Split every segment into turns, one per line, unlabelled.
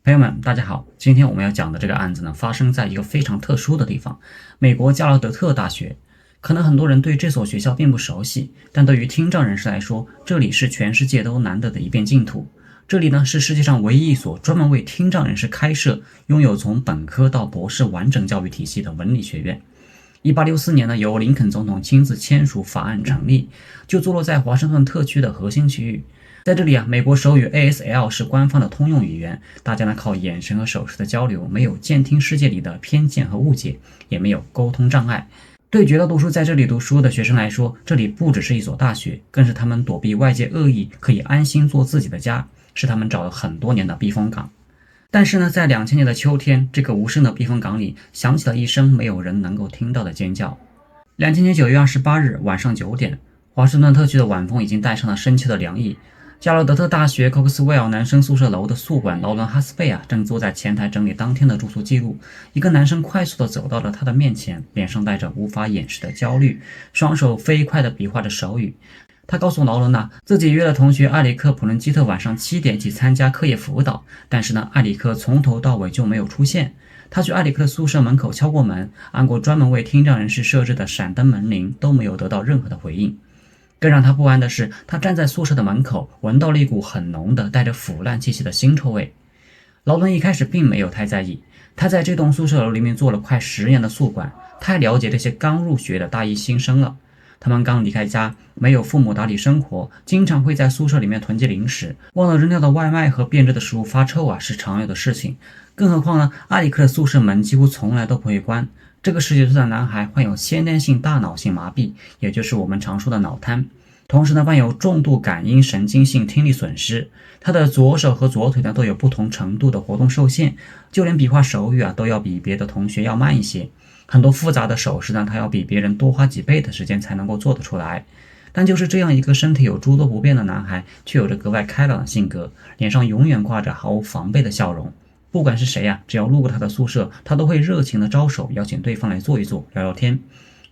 朋友们，大家好，今天我们要讲的这个案子呢，发生在一个非常特殊的地方，美国加勒德特大学。可能很多人对这所学校并不熟悉，但对于听障人士来说，这里是全世界都难得的一片净土。这里呢，是世界上唯一一所专门为听障人士开设、拥有从本科到博士完整教育体系的文理学院。1864年呢，由林肯总统亲自签署法案成立，就坐落在华盛顿特区的核心区域。在这里啊，美国手语 ASL 是官方的通用语言，大家呢靠眼神和手势的交流，没有监听世界里的偏见和误解，也没有沟通障碍。对绝大多数在这里读书的学生来说，这里不只是一所大学，更是他们躲避外界恶意，可以安心做自己的家，是他们找了很多年的避风港。但是呢，在2000年的秋天，这个无声的避风港里响起了一声没有人能够听到的尖叫。2000年9月28日晚上9点，华盛顿特区的晚风已经带上了深秋的凉意。加勒德特大学 Coxwell 男生宿舍楼的宿管劳伦·哈斯贝正坐在前台整理当天的住宿记录。一个男生快速地走到了他的面前，脸上带着无法掩饰的焦虑，双手飞快地比划着手语。他告诉劳伦自己约了同学埃里克·普伦基特晚上7点一起参加课业辅导，但是呢，埃里克从头到尾就没有出现。他去埃里克的宿舍门口敲过门，按过专门为听障人士设置的闪灯门铃，都没有得到任何的回应。更让他不安的是，他站在宿舍的门口，闻到了一股很浓的带着腐烂气息的腥臭味。劳伦一开始并没有太在意，他在这栋宿舍楼里面做了快10年的宿管，太了解这些刚入学的大一新生了。他们刚离开家，没有父母打理生活，经常会在宿舍里面囤积零食，忘了扔掉的外卖和变质的食物发臭是常有的事情。更何况呢，埃里克的宿舍门几乎从来都不会关。这个19岁的男孩患有先天性大脑性麻痹，也就是我们常说的脑瘫，同时呢，患有重度感应神经性听力损失。他的左手和左腿呢都有不同程度的活动受限，就连比划手语都要比别的同学要慢一些。很多复杂的手势呢，他要比别人多花几倍的时间才能够做得出来。但就是这样一个身体有诸多不便的男孩，却有着格外开朗的性格，脸上永远挂着毫无防备的笑容。不管是谁只要路过他的宿舍，他都会热情的招手，邀请对方来坐一坐，聊聊天。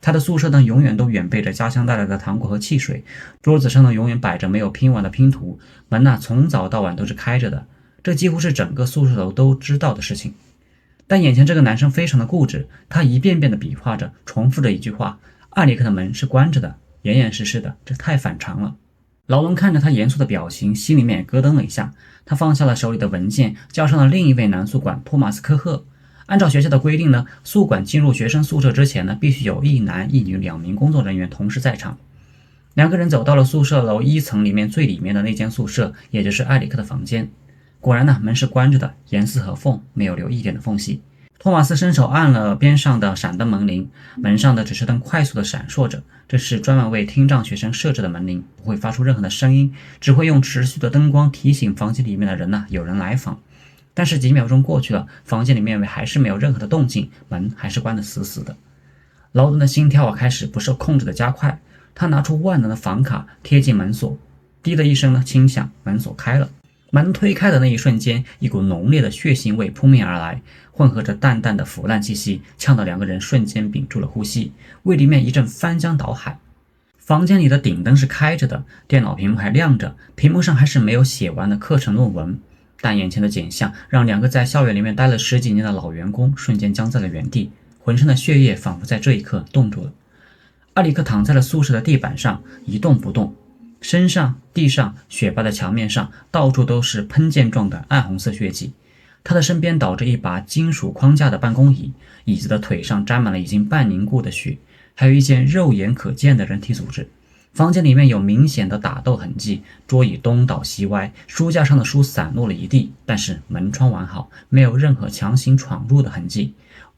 他的宿舍呢，永远都远备着家乡带来的糖果和汽水，桌子上呢，永远摆着没有拼完的拼图，门从早到晚都是开着的，这几乎是整个宿舍楼都知道的事情。但眼前这个男生非常的固执，他一遍遍的比划着，重复着一句话：埃里克的门是关着的，严严实实的，这太反常了。劳伦看着他严肃的表情，心里面也咯噔了一下。他放下了手里的文件，叫上了另一位男宿管托马斯·科赫。按照学校的规定呢，宿管进入学生宿舍之前呢，必须有一男一女2名工作人员同时在场。2个人走到了宿舍楼1层里面最里面的那间宿舍，也就是埃里克的房间。果然呢，门是关着的，严丝合缝，没有留一点的缝隙。托马斯伸手按了边上的闪灯门铃，门上的指示灯快速的闪烁着，这是专门为听障学生设置的门铃，不会发出任何的声音，只会用持续的灯光提醒房间里面的人有人来访。但是几秒钟过去了，房间里面还是没有任何的动静，门还是关得死死的。劳伦的心跳开始不受控制的加快，他拿出万能的房卡贴近门锁，滴的一声轻响，门锁开了。门推开的那一瞬间，一股浓烈的血腥味扑面而来，混合着淡淡的腐烂气息，呛得2个人瞬间屏住了呼吸，胃里面一阵翻江倒海。房间里的顶灯是开着的，电脑屏幕还亮着，屏幕上还是没有写完的课程论文。但眼前的景象让2个在校园里面待了10几年的老员工瞬间僵在了原地，浑身的血液仿佛在这一刻冻住了。埃里克躺在了宿舍的地板上一动不动，身上、地上、雪白的墙面上到处都是喷溅状的暗红色血迹。他的身边倒着一把金属框架的办公椅，椅子的腿上沾满了已经半凝固的血，还有一件肉眼可见的人体组织。房间里面有明显的打斗痕迹，桌椅东倒西歪，书架上的书散落了一地，但是门窗完好，没有任何强行闯入的痕迹。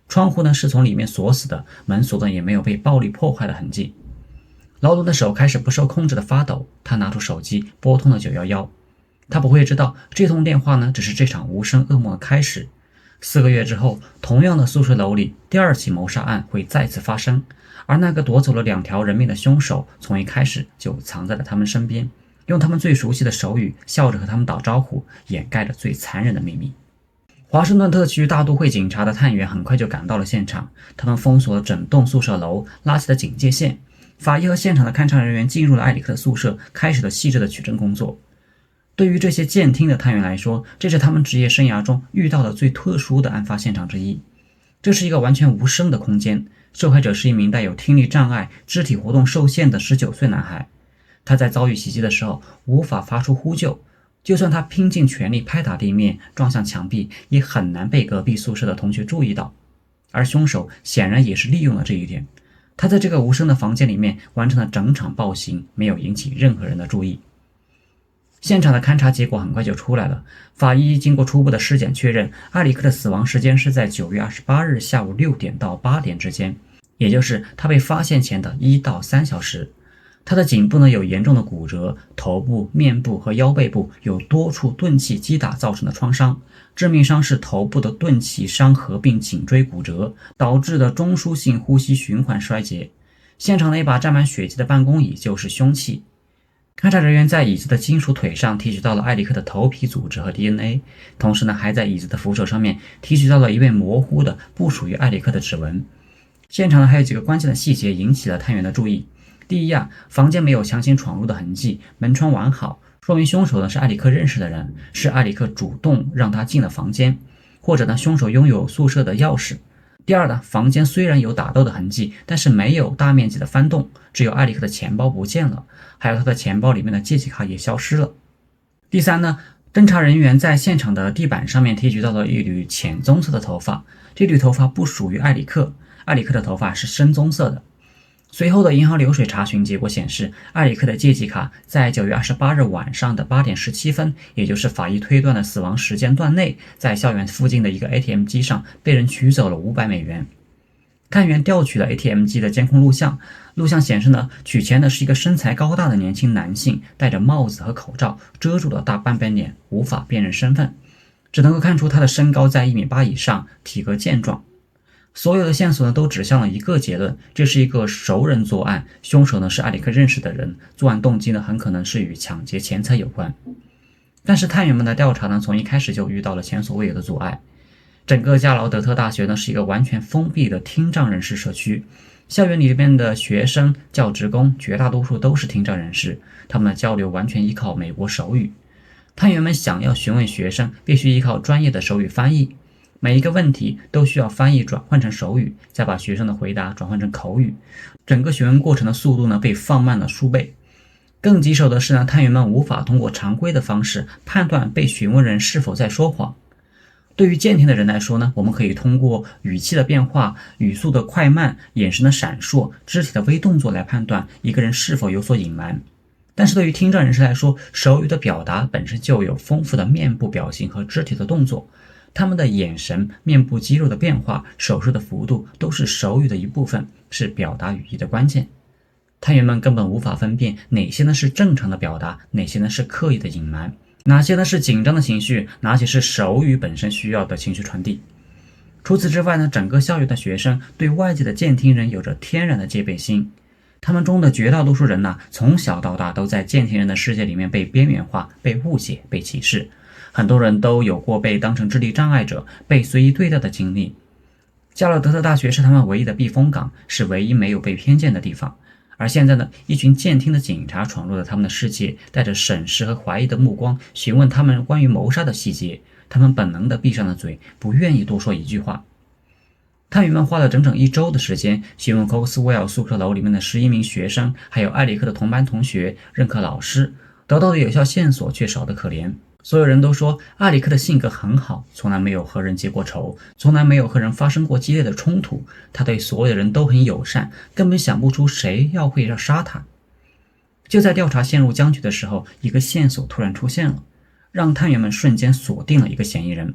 窗户呢是从里面锁死的，门锁呢也没有被暴力破坏的痕迹。劳伦的手开始不受控制的发抖，他拿出手机拨通了911。他不会知道这通电话呢只是这场无声噩梦的开始。4个月之后，同样的宿舍楼里第2起谋杀案会再次发生，而那个夺走了2条人命的凶手从一开始就藏在了他们身边，用他们最熟悉的手语笑着和他们打招呼，掩盖着最残忍的秘密。华盛顿特区大都会警察的探员很快就赶到了现场，他们封锁了整栋宿舍楼，拉起了警戒线。法医和现场的勘查人员进入了埃里克的宿舍，开始了细致的取证工作。对于这些监听的探员来说，这是他们职业生涯中遇到的最特殊的案发现场之一。这是一个完全无声的空间，受害者是一名带有听力障碍、肢体活动受限的19岁男孩。他在遭遇袭击的时候无法发出呼救，就算他拼尽全力拍打地面、撞向墙壁，也很难被隔壁宿舍的同学注意到。而凶手显然也是利用了这一点，他在这个无声的房间里面完成了整场暴行，没有引起任何人的注意。现场的勘查结果很快就出来了，法医经过初步的尸检确认，埃里克的死亡时间是在9月28日下午6点到8点之间，也就是他被发现前的1到3小时。他的颈部呢有严重的骨折，头部、面部和腰背部有多处钝器击打造成的创伤，致命伤是头部的钝器伤合并颈椎骨折导致的中枢性呼吸循环衰竭。现场的一把沾满血迹的办公椅就是凶器。勘查人员在椅子的金属腿上提取到了埃里克的头皮组织和 DNA， 同时呢，还在椅子的扶手上面提取到了一位模糊的不属于埃里克的指纹。现场呢还有几个关键的细节引起了探员的注意。第一房间没有强行闯入的痕迹，门窗完好，说明凶手呢是埃里克认识的人，是埃里克主动让他进了房间，或者呢凶手拥有宿舍的钥匙。第二房间虽然有打斗的痕迹，但是没有大面积的翻动，只有埃里克的钱包不见了，还有他的钱包里面的借记卡也消失了。第三侦查人员在现场的地板上面提取到了一缕浅棕色的头发，这缕头发不属于埃里克，埃里克的头发是深棕色的。随后的银行流水查询结果显示，埃里克的借记卡在9月28日晚上的8点17分，也就是法医推断的死亡时间段内，在校园附近的一个 ATM 机上被人取走了500美元。探员调取了 ATM 机的监控录像，录像显示呢，取钱的是一个身材高大的年轻男性，戴着帽子和口罩，遮住了大半边脸，无法辨认身份，只能够看出他的身高在1.8米以上，体格健壮。所有的线索呢都指向了一个结论，这是一个熟人作案，凶手呢是埃里克认识的人，作案动机呢很可能是与抢劫钱财有关。但是探员们的调查呢从一开始就遇到了前所未有的阻碍。整个加劳德特大学呢是一个完全封闭的听障人士社区，校园里面的学生、教职工绝大多数都是听障人士，他们的交流完全依靠美国手语。探员们想要询问学生，必须依靠专业的手语翻译，每一个问题都需要翻译转换成手语，再把学生的回答转换成口语，整个询问过程的速度呢被放慢了数倍。更棘手的是呢，探员们无法通过常规的方式判断被询问人是否在说谎。对于监听的人来说呢，我们可以通过语气的变化、语速的快慢、眼神的闪烁、肢体的微动作来判断一个人是否有所隐瞒。但是对于听障人士来说，手语的表达本身就有丰富的面部表情和肢体的动作，他们的眼神、面部肌肉的变化、手势的幅度都是手语的一部分，是表达语义的关键。探员们根本无法分辨哪些呢是正常的表达，哪些呢是刻意的隐瞒，哪些呢是紧张的情绪，哪些是手语本身需要的情绪传递。除此之外呢，整个校园的学生对外界的监听人有着天然的戒备心，他们中的绝大多数人呢，从小到大都在监听人的世界里面被边缘化、被误解、被歧视。很多人都有过被当成智力障碍者、被随意对待的经历。加勒德特大学是他们唯一的避风港，是唯一没有被偏见的地方。而现在呢，一群监听的警察闯入了他们的世界，带着审视和怀疑的目光询问他们关于谋杀的细节，他们本能地闭上了嘴，不愿意多说一句话。探员们花了整整1周的时间询问 Coxwell 宿舍楼里面的11名学生，还有埃里克的同班同学、任课老师，得到的有效线索却少得可怜。所有人都说埃里克的性格很好，从来没有和人结过仇，从来没有和人发生过激烈的冲突，他对所有人都很友善，根本想不出谁会要杀他。就在调查陷入僵局的时候，一个线索突然出现了，让探员们瞬间锁定了一个嫌疑人。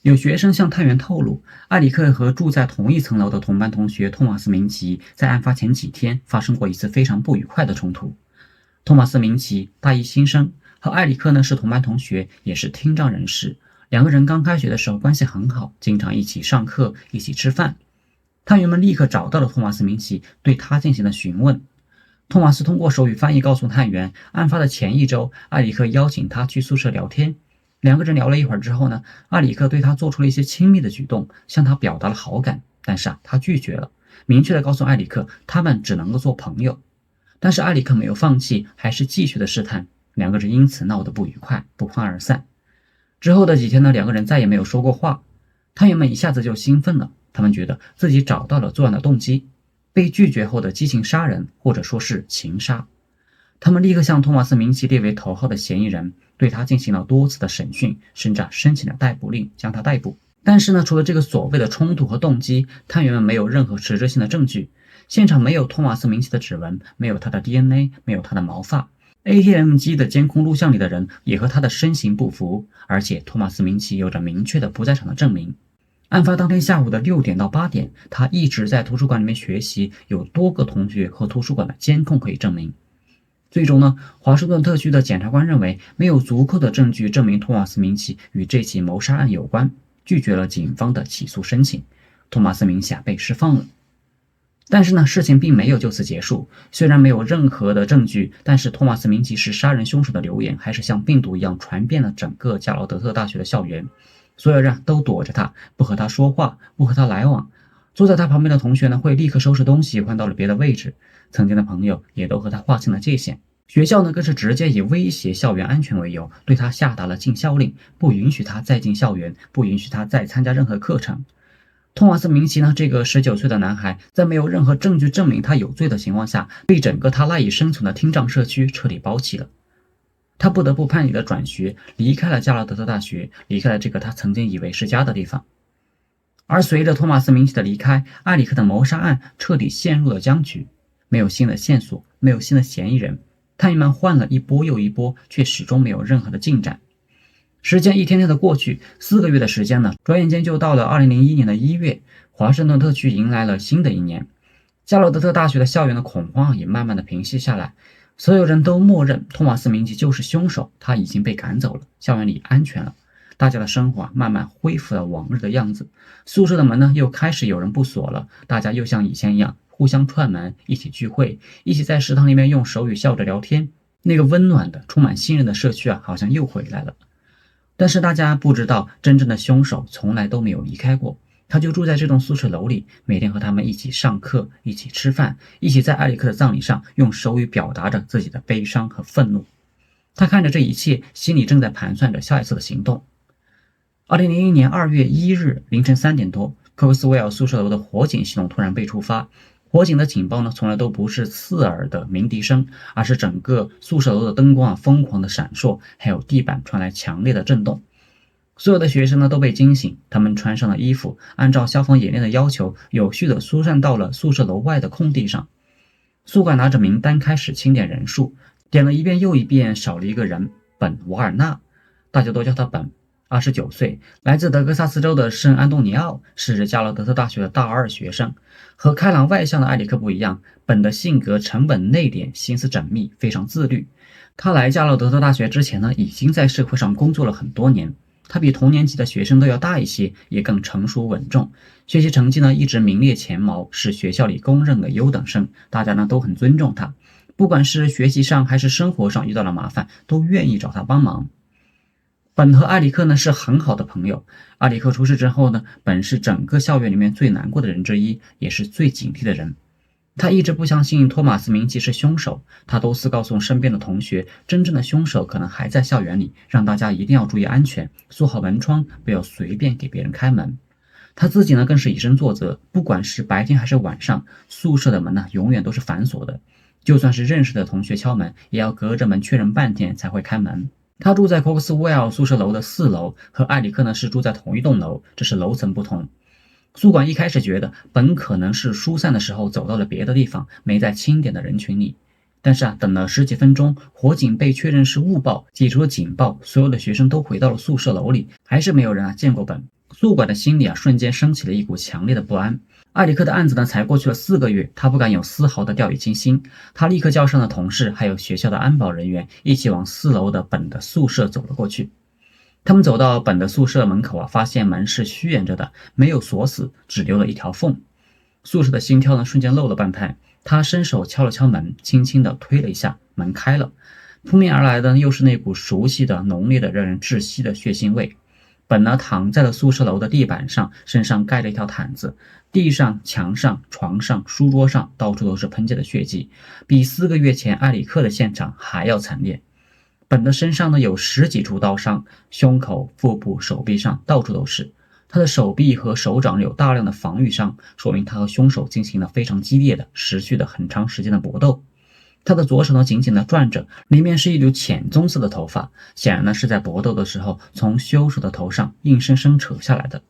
有学生向探员透露，埃里克和住在同一层楼的同班同学托马斯·明奇在案发前几天发生过一次非常不愉快的冲突。托马斯·明奇大一新生，和埃里克呢是同班同学，也是听障人士。两个人刚开学的时候关系很好，经常一起上课，一起吃饭。探员们立刻找到了托马斯·明奇，对他进行了询问。托马斯通过手语翻译告诉探员，案发的前1周，埃里克邀请他去宿舍聊天。两个人聊了一会儿之后呢，埃里克对他做出了一些亲密的举动，向他表达了好感，但是他拒绝了，明确地告诉埃里克他们只能够做朋友。但是埃里克没有放弃，还是继续的试探。两个人因此闹得不愉快，不欢而散。之后的几天呢，两个人再也没有说过话。探员们一下子就兴奋了，他们觉得自己找到了作案的动机，被拒绝后的激情杀人，或者说是情杀。他们立刻将托马斯·明奇列为头号的嫌疑人，对他进行了多次的审讯，甚至申请了逮捕令，将他逮捕。但是呢，除了这个所谓的冲突和动机，探员们没有任何实质性的证据。现场没有托马斯·明奇的指纹，没有他的 DNA， 没有他的毛发。ATM 机的监控录像里的人也和他的身形不符，而且托马斯·明奇有着明确的不在场的证明。案发当天下午的6点到8点，他一直在图书馆里面学习，有多个同学和图书馆的监控可以证明。最终呢，华盛顿特区的检察官认为没有足够的证据证明托马斯·明奇与这起谋杀案有关，拒绝了警方的起诉申请。托马斯·明奇被释放了。但是呢，事情并没有就此结束。虽然没有任何的证据，但是托马斯·明奇是杀人凶手的流言还是像病毒一样传遍了整个加劳德特大学的校园。所有人都躲着他，不和他说话，不和他来往。坐在他旁边的同学呢，会立刻收拾东西换到了别的位置。曾经的朋友也都和他划清了界限。学校呢，更是直接以威胁校园安全为由，对他下达了禁校令，不允许他再进校园，不允许他再参加任何课程。托马斯·明奇呢，这个19岁的男孩，在没有任何证据证明他有罪的情况下，被整个他赖以生存的听障社区彻底包起了。他不得不叛逆的转学，离开了加劳德特大学，离开了这个他曾经以为是家的地方。而随着托马斯·明奇的离开，埃里克的谋杀案彻底陷入了僵局，没有新的线索，没有新的嫌疑人，探员们换了一波又一波，却始终没有任何的进展。时间一天天的过去，4个月的时间呢，转眼间就到了2001年的1月，华盛顿特区迎来了新的一年。加劳德特大学的校园的恐慌也慢慢的平息下来，所有人都默认托马斯·明奇就是凶手，他已经被赶走了，校园里安全了。大家的生活慢慢恢复了往日的样子，宿舍的门呢又开始有人不锁了，大家又像以前一样互相串门，一起聚会，一起在食堂里面用手语笑着聊天。那个温暖的充满信任的社区好像又回来了。但是大家不知道，真正的凶手从来都没有离开过，他就住在这栋宿舍楼里，每天和他们一起上课，一起吃饭，一起在埃里克的葬礼上用手语表达着自己的悲伤和愤怒。他看着这一切，心里正在盘算着下一次的行动。2001年2月1日凌晨3点多，科克斯维尔宿舍楼的火警系统突然被触发。火警的警报呢，从来都不是刺耳的鸣笛声，而是整个宿舍楼的灯光疯狂的闪烁，还有地板传来强烈的震动。所有的学生呢都被惊醒，他们穿上了衣服，按照消防演练的要求，有序地疏散到了宿舍楼外的空地上。宿管拿着名单开始清点人数，点了一遍又一遍，少了一个人，本·瓦尔纳，大家都叫他本。29岁，来自德克萨斯州的圣安东尼奥，是加劳德特大学的大2学生。和开朗外向的埃里克不一样，本的性格沉稳内敛，心思缜密，非常自律。他来加劳德特大学之前呢，已经在社会上工作了很多年。他比同年级的学生都要大一些，也更成熟稳重。学习成绩呢一直名列前茅，是学校里公认的优等生。大家呢都很尊重他，不管是学习上还是生活上遇到了麻烦，都愿意找他帮忙。本和埃里克呢是很好的朋友。埃里克出事之后呢，本是整个校园里面最难过的人之一，也是最警惕的人。他一直不相信托马斯·明奇是凶手，他多次告诉身边的同学，真正的凶手可能还在校园里，让大家一定要注意安全，锁好门窗，不要随便给别人开门。他自己呢更是以身作则，不管是白天还是晚上，宿舍的门呢永远都是反锁的，就算是认识的同学敲门，也要隔着门确认半天才会开门。他住在科克斯维尔宿舍楼的4楼，和埃里克呢是住在同一栋楼，只是楼层不同。宿管一开始觉得本可能是疏散的时候走到了别的地方，没在清点的人群里。但是等了10几分钟，火警被确认是误报，解除了警报，所有的学生都回到了宿舍楼里，还是没有人见过本。宿管的心里瞬间升起了一股强烈的不安。埃里克的案子呢才过去了4个月，他不敢有丝毫的掉以轻心。他立刻叫上了同事还有学校的安保人员，一起往4楼的本的宿舍走了过去。他们走到本的宿舍门口发现门是虚掩着的，没有锁死，只留了一条缝。宿舍的心跳呢瞬间漏了半拍，他伸手敲了敲门，轻轻地推了一下，门开了。扑面而来的又是那股熟悉的浓烈的让人窒息的血腥味。本呢躺在了宿舍楼的地板上，身上盖着一条毯子，地上、墙上、床上、书桌上到处都是喷溅的血迹，比4个月前埃里克的现场还要惨烈。本的身上呢有10几处刀伤，胸口、腹部、手臂上到处都是。他的手臂和手掌有大量的防御伤，说明他和凶手进行了非常激烈的、持续的很长时间的搏斗。他的左手呢紧紧地攥着，里面是一缕浅棕色的头发，显然呢是在搏斗的时候从凶手的头上硬生生扯下来的。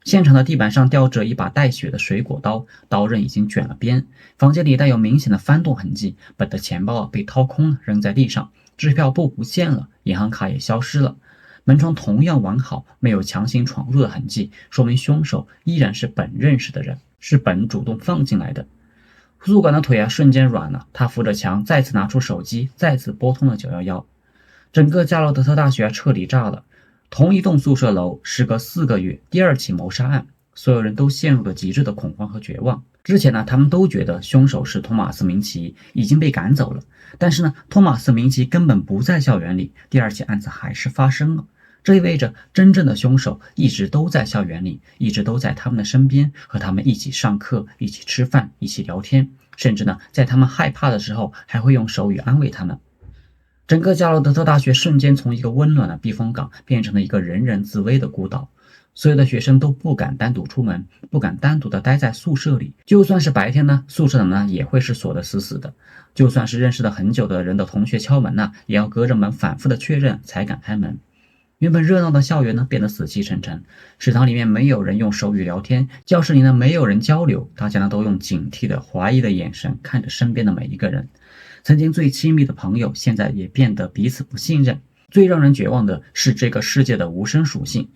现场的地板上吊着一把带血的水果刀，刀刃已经卷了边。房间里带有明显的翻动痕迹，本的钱包被掏空了，扔在地上，支票簿不见了，银行卡也消失了。门窗同样完好，没有强行闯入的痕迹，说明凶手依然是本认识的人，是本主动放进来的。宿管的腿瞬间软了，他扶着墙，再次拿出手机，再次拨通了911。整个加罗德特大学彻底炸了。同一栋宿舍楼，时隔4个月，第2起谋杀案，所有人都陷入了极致的恐慌和绝望。之前呢，他们都觉得凶手是托马斯·明奇，已经被赶走了。但是呢，托马斯·明奇根本不在校园里，第2起案子还是发生了。这意味着真正的凶手一直都在校园里，一直都在他们的身边，和他们一起上课，一起吃饭，一起聊天，甚至呢，在他们害怕的时候，还会用手语安慰他们。整个加罗德特大学瞬间从一个温暖的避风港变成了一个人人自危的孤岛。所有的学生都不敢单独出门，不敢单独的待在宿舍里。就算是白天呢，宿舍的门也会是锁得死死的。就算是认识了很久的人的同学敲门也要隔着门反复的确认才敢开门。原本热闹的校园变得死气沉沉。食堂里面没有人用手语聊天，教室里没有人交流，大家都用警惕的怀疑的眼神看着身边的每一个人。曾经最亲密的朋友，现在也变得彼此不信任。最让人绝望的是这个世界的无声属性。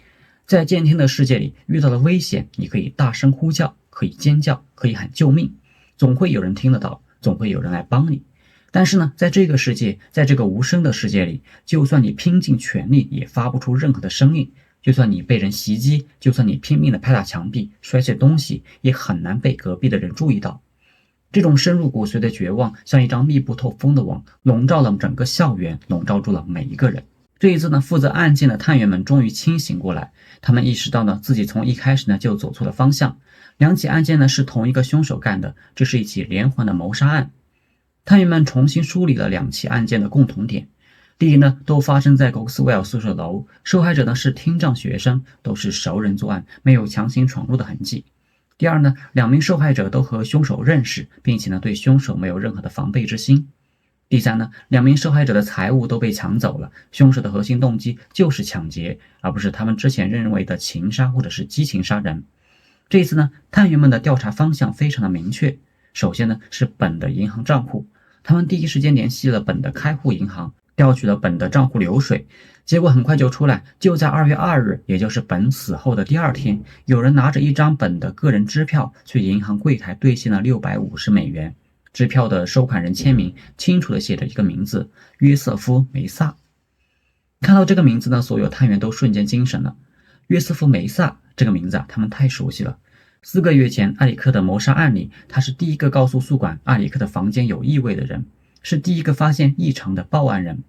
在监听的世界里，遇到了危险，你可以大声呼叫，可以尖叫，可以喊救命，总会有人听得到，总会有人来帮你。但是呢，在这个世界，在这个无声的世界里，就算你拼尽全力，也发不出任何的声音。就算你被人袭击，就算你拼命的拍打墙壁，摔碎东西，也很难被隔壁的人注意到。这种深入骨髓的绝望，像一张密不透风的网，笼罩了整个校园，笼罩住了每一个人。这一次呢，负责案件的探员们终于清醒过来，他们意识到自己从一开始就走错了方向。2起案件是同一个凶手干的，这是一起连环的谋杀案。探员们重新梳理了2起案件的共同点。第一都发生在 Coxwell 宿舍楼，受害者是听障学生，都是熟人作案，没有强行闯入的痕迹。第二2名受害者都和凶手认识，并且对凶手没有任何的防备之心。第三2名受害者的财物都被抢走了，凶手的核心动机就是抢劫，而不是他们之前认为的情杀或者是激情杀人。这一次探员们的调查方向非常的明确。首先是本的银行账户，他们第一时间联系了本的开户银行，调取了本的账户流水。结果很快就出来，就在2月2日，也就是本死后的第2天，有人拿着一张本的个人支票去银行柜台兑现了$650。支票的收款人签名清楚地写着一个名字：约瑟夫·梅萨。看到这个名字所有探员都瞬间精神了。约瑟夫·梅萨这个名字他们太熟悉了。4个月前艾里克的谋杀案里，他是第一个告诉宿管艾里克的房间有异味的人，是第一个发现异常的报案人。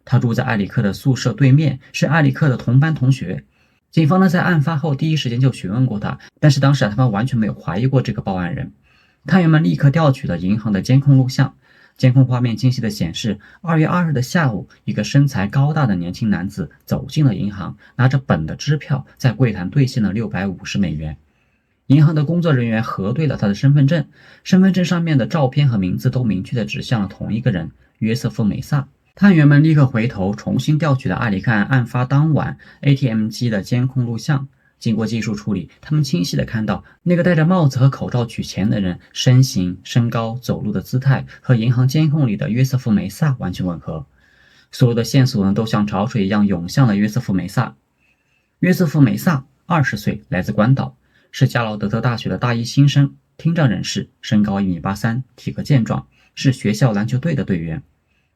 他住在艾里克的宿舍对面，是艾里克的同班同学。警方在案发后第一时间就询问过他，但是当时他们完全没有怀疑过这个报案人。探员们立刻调取了银行的监控录像，监控画面清晰地显示2月2日的下午，一个身材高大的年轻男子走进了银行，拿着本的支票在柜台兑现了$650。银行的工作人员核对了他的身份证，身份证上面的照片和名字都明确地指向了同一个人，约瑟夫·梅萨。探员们立刻回头重新调取了艾里克案发当晚 ATM 机的监控录像。经过技术处理，他们清晰地看到那个戴着帽子和口罩取钱的人身形、身高、走路的姿态和银行监控里的约瑟夫·梅萨完全吻合。所有的线索都像潮水一样涌向了约瑟夫·梅萨。约瑟夫·梅萨20岁，来自关岛，是加劳德特大学的大一新生，听障人士，身高1.83米，体格健壮，是学校篮球队的队员。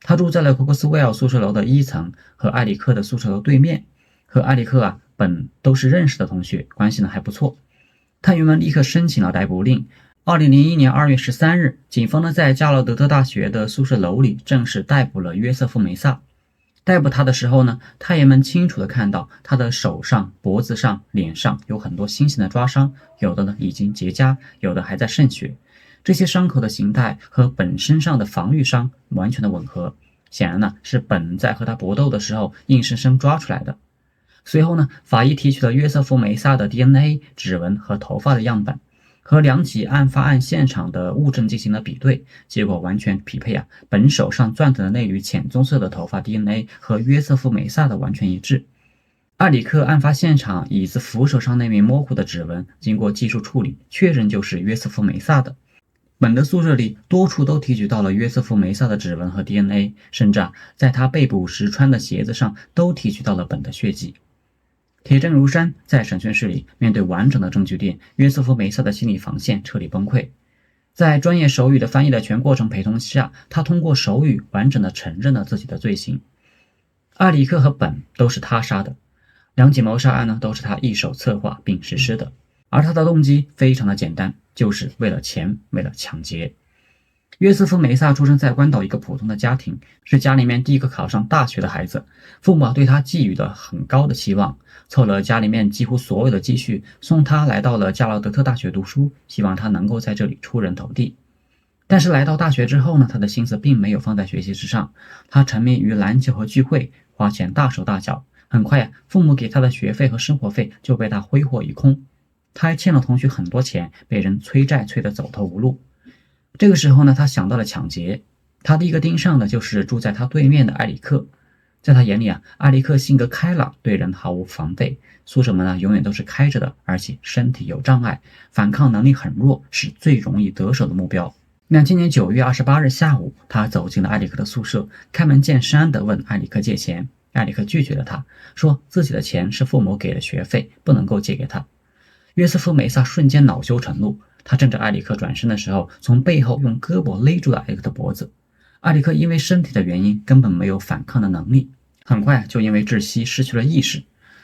他住在了科克斯威尔宿舍楼的1层，和艾里克的宿舍楼对面，和艾里克本都是认识的同学，关系还不错。探员们立刻申请了逮捕令。2001年2月13日，警方在加劳德特大学的宿舍楼里正式逮捕了约瑟夫·梅萨。逮捕他的时候探员们清楚地看到他的手上、脖子上、脸上有很多新型的抓伤，有的已经结痂，有的还在渗血。这些伤口的形态和本身上的防御伤完全的吻合，显然呢是本在和他搏斗的时候硬生生抓出来的。随后呢，法医提取了约瑟夫·梅萨的 DNA、指纹和头发的样本，和两起案发案现场的物证进行了比对，结果完全匹配啊！本手上攥着的那缕浅棕色的头发 DNA 和约瑟夫·梅萨的完全一致。埃里克案发现场椅子扶手上那枚模糊的指纹，经过技术处理，确认就是约瑟夫·梅萨的。本的宿舍里多处都提取到了约瑟夫·梅萨的指纹和 DNA， 甚至在他被捕时穿的鞋子上都提取到了本的血迹。铁证如山，在审讯室里，面对完整的证据链，约瑟夫·梅萨的心理防线彻底崩溃。在专业手语的翻译的全过程陪同下，他通过手语完整的承认了自己的罪行。埃里克和本都是他杀的，两起谋杀案呢都是他一手策划并实施的，而他的动机非常的简单，就是为了钱，为了抢劫。约瑟夫·梅萨出生在关岛一个普通的家庭，是家里面第一个考上大学的孩子。父母对他寄予了很高的期望，凑了家里面几乎所有的积蓄，送他来到了加劳德特大学读书，希望他能够在这里出人头地。但是来到大学之后呢，他的心思并没有放在学习之上，他沉迷于篮球和聚会，花钱大手大脚。很快父母给他的学费和生活费就被他挥霍一空。他还欠了同学很多钱，被人催债催得走投无路。这个时候呢，他想到了抢劫。他第一个盯上的就是住在他对面的埃里克。在他眼里埃里克性格开朗，对人毫无防备，宿舍门呢永远都是开着的，而且身体有障碍，反抗能力很弱，是最容易得手的目标。2000年9月28日下午，他走进了埃里克的宿舍，开门见山地问埃里克借钱。埃里克拒绝了他，说自己的钱是父母给的学费，不能够借给他。约瑟夫·梅萨瞬间恼羞成怒，他趁着埃里克转身的时候，从背后用胳膊勒住了埃里克的脖子。埃里克因为身体的原因根本没有反抗的能力，很快就因为窒息失去了意识。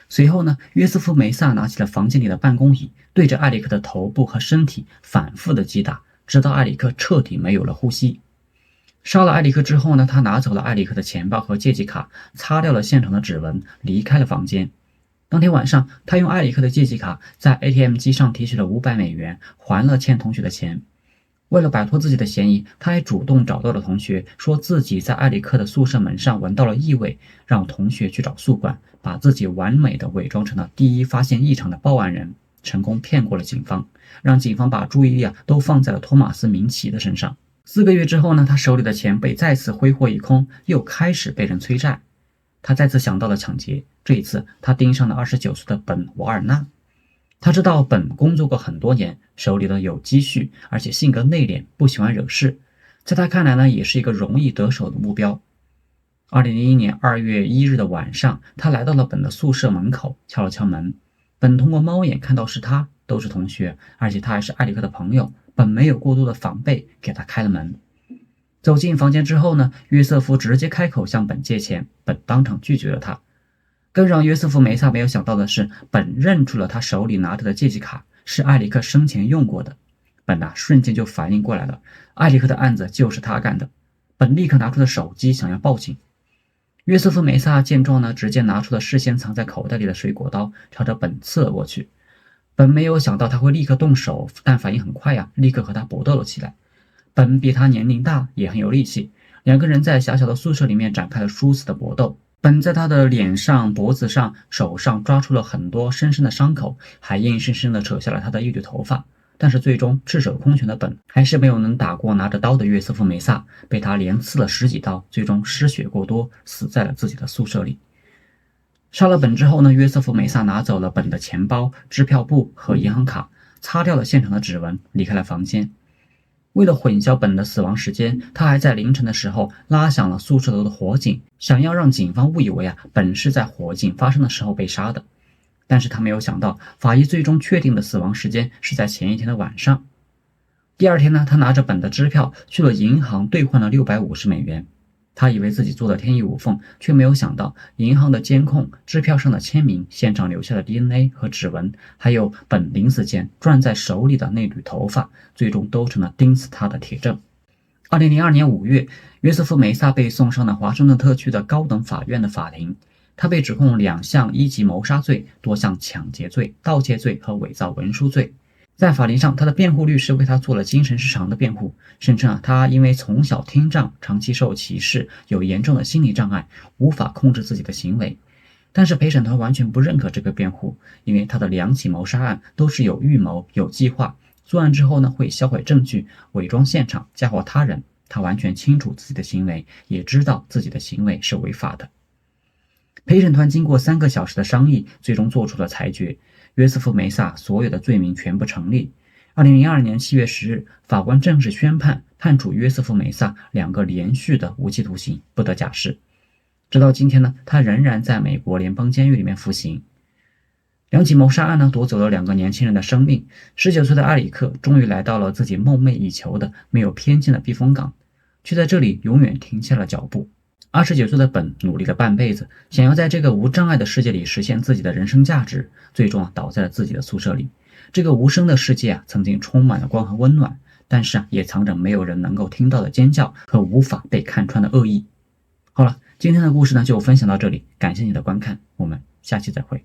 随后呢，约瑟夫·梅萨拿起了房间里的办公椅，对着埃里克的头部和身体反复的击打，直到埃里克彻底没有了呼吸。杀了埃里克之后呢，他拿走了埃里克的钱包和借记卡，擦掉了现场的指纹，离开了房间。当天晚上，他用埃里克的借记卡在 ATM 机上提取了$500，还了欠同学的钱。为了摆脱自己的嫌疑，他还主动找到了同学，说自己在埃里克的宿舍门上闻到了异味，让同学去找宿管，把自己完美的伪装成了第一发现异常的报案人，成功骗过了警方，让警方把注意力都放在了托马斯·明奇的身上。4个月之后呢，他手里的钱被再次挥霍一空，又开始被人催债。他再次想到了抢劫，这一次他盯上了29岁的本·瓦尔纳。他知道本工作过很多年，手里的有积蓄，而且性格内敛，不喜欢惹事，在他看来呢，也是一个容易得手的目标。2001年2月1日的晚上，他来到了本的宿舍门口，敲了敲门。本通过猫眼看到是他，都是同学，而且他还是埃里克的朋友，本没有过多的防备，给他开了门。走进房间之后呢，约瑟夫直接开口向本借钱，本当场拒绝了他。更让约瑟夫·梅萨没有想到的是，本认出了他手里拿着的借记卡是埃里克生前用过的。本瞬间就反应过来了，埃里克的案子就是他干的。本立刻拿出了手机想要报警。约瑟夫·梅萨见状呢，直接拿出了事先藏在口袋里的水果刀，朝着本刺了过去。本没有想到他会立刻动手，但反应很快立刻和他搏斗了起来。本比他年龄大，也很有力气，两个人在狭小的宿舍里面展开了殊死的搏斗。本在他的脸上、脖子上、手上抓出了很多深深的伤口，还硬生生地扯下了他的一缕头发。但是最终赤手空拳的本还是没有能打过拿着刀的约瑟夫·梅萨，被他连刺了10几刀，最终失血过多，死在了自己的宿舍里。杀了本之后呢，约瑟夫·梅萨拿走了本的钱包、支票簿和银行卡，擦掉了现场的指纹，离开了房间。为了混淆本的死亡时间，他还在凌晨的时候拉响了宿舍楼的火警，想要让警方误以为本是在火警发生的时候被杀的。但是他没有想到，法医最终确定的死亡时间是在前一天的晚上。第二天呢，他拿着本的支票去了银行兑换了$650。他以为自己做的天衣无缝，却没有想到银行的监控、支票上的签名、现场留下的 DNA 和指纹，还有本临死前攥在手里的那缕头发，最终都成了钉死他的铁证。2002年5月，约瑟夫·梅萨被送上了华盛顿特区的高等法院的法庭。他被指控2项1级谋杀罪、多项抢劫罪、盗窃罪和伪造文书罪。在法庭上，他的辩护律师为他做了精神失常的辩护，声称他因为从小听障，长期受歧视，有严重的心理障碍，无法控制自己的行为。但是陪审团完全不认可这个辩护，因为他的2起谋杀案都是有预谋、有计划，作案之后呢会销毁证据、伪装现场、嫁祸他人。他完全清楚自己的行为，也知道自己的行为是违法的。陪审团经过3个小时的商议，最终做出了裁决。约瑟夫·梅萨所有的罪名全部成立。2002年7月10日，法官正式宣判，判处约瑟夫·梅萨2个连续的无期徒刑，不得假释。直到今天呢，他仍然在美国联邦监狱里面服刑。2起谋杀案呢，夺走了2个年轻人的生命。19岁的埃里克终于来到了自己梦寐以求的没有偏见的避风港，却在这里永远停下了脚步。29岁的本努力了半辈子，想要在这个无障碍的世界里实现自己的人生价值，最终倒在了自己的宿舍里。这个无声的世界曾经充满了光和温暖，但是也藏着没有人能够听到的尖叫和无法被看穿的恶意。好了，今天的故事呢就分享到这里，感谢你的观看，我们下期再会。